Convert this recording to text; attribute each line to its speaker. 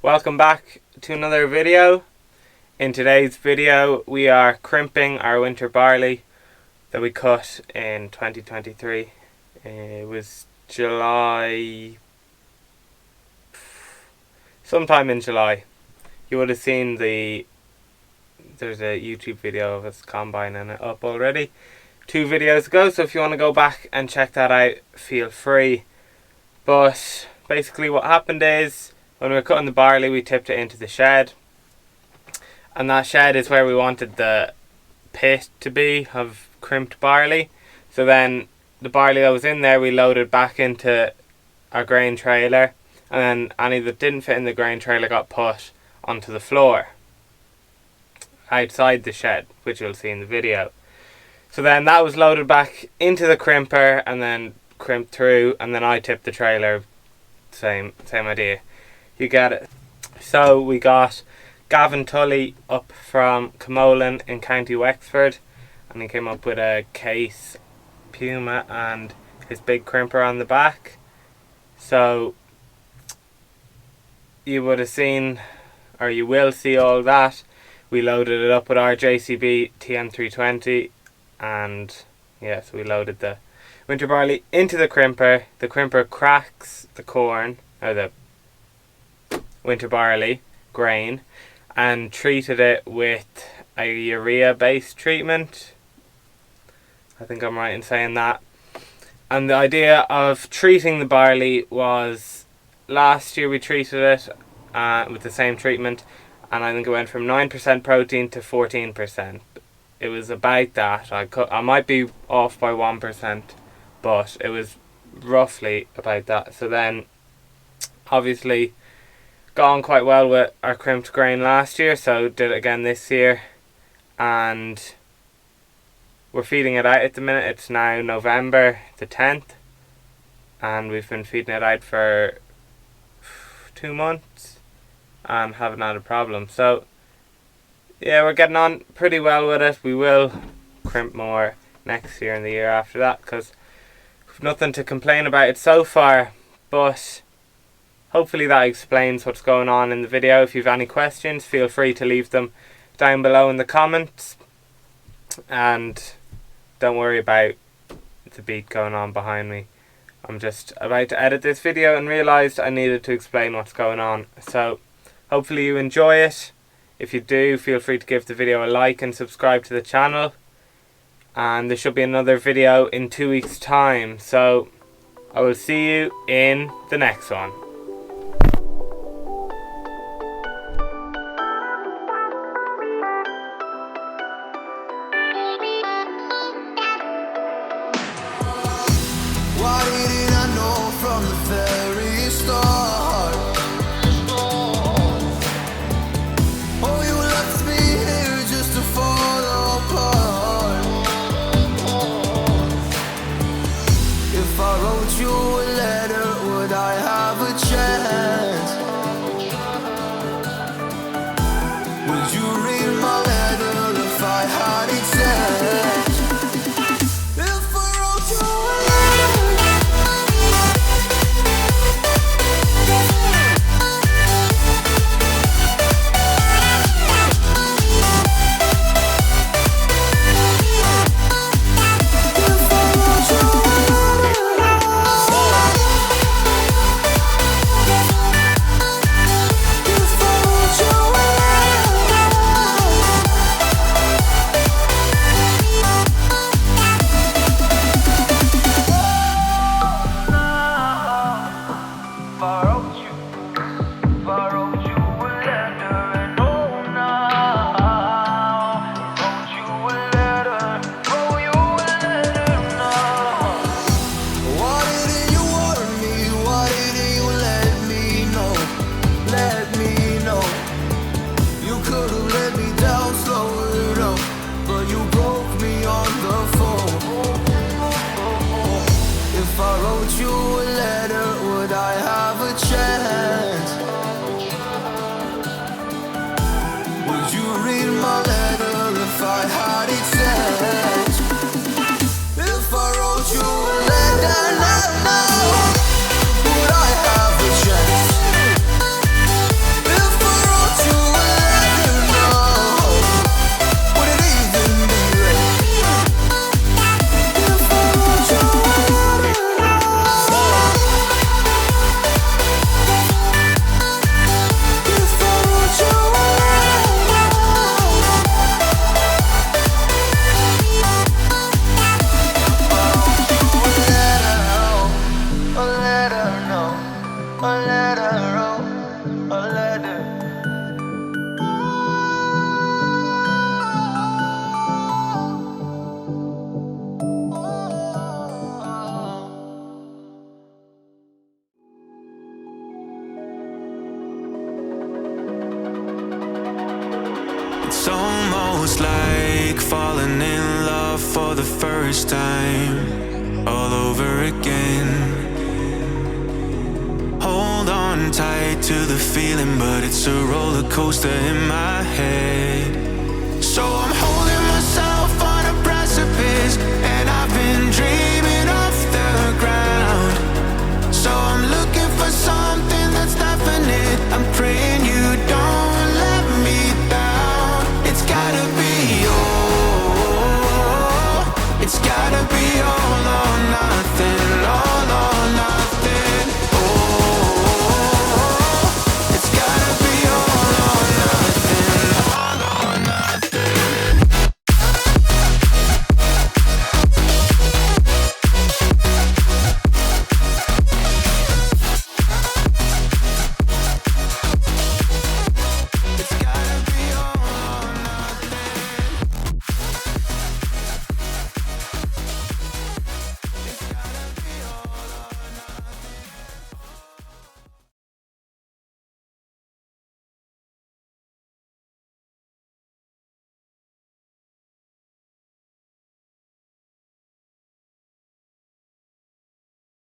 Speaker 1: Welcome back to another video. In today's video we are crimping our winter barley that we cut in 2023. It was sometime in July. You would have seen there's a YouTube video of us combining it up already 2 videos ago, so if you want to go back and check that out, feel free. But basically what happened is, when we were cutting the barley, we tipped it into the shed, and that shed is where we wanted the pit to be of crimped barley. So then the barley that was in there we loaded back into our grain trailer, and then any that didn't fit in the grain trailer got put onto the floor outside the shed, which you'll see in the video. So then that was loaded back into the crimper and then crimped through, and then I tipped the trailer. Same idea. You get it. So we got Gavin Tully up from Camolan in County Wexford, and he came up with a Case Puma and his big crimper on the back. So you would have seen, or you will see all that. We loaded it up with our JCB Tm320, and yeah, so we loaded the winter barley into the crimper. The crimper cracks the corn, or the winter barley grain, and treated it with a urea based treatment. I think I'm right in saying that. And the idea of treating the barley was, last year we treated it with the same treatment, and I think it went from 9% protein to 14%. It was about that. I might be off by 1%, but it was roughly about that. So then obviously got on quite well with our crimped grain last year, so did it again this year, and we're feeding it out at the minute. It's now November the 10th, and we've been feeding it out for 2 months and haven't had a problem. So yeah, we're getting on pretty well with it. We will crimp more next year and the year after that, because we've nothing to complain about it so far. But hopefully that explains what's going on in the video. If you have any questions, feel free to leave them down below in the comments. And don't worry about the beat going on behind me. I'm just about to edit this video and realised I needed to explain what's going on. So hopefully you enjoy it. If you do, feel free to give the video a like and subscribe to the channel. And there should be another video in 2 weeks' time. So I will see you in the next one.
Speaker 2: Why didn't I know from the very start? Oh, you left me here just to fall apart. If I wrote you a letter, would I have a chance? Would you read my letter if I had it sent? If I wrote you a If a letter, oh, a letter. It's almost like falling in love for the first time, all over again. Hold on tight to the feeling, but it's a roller coaster in my head.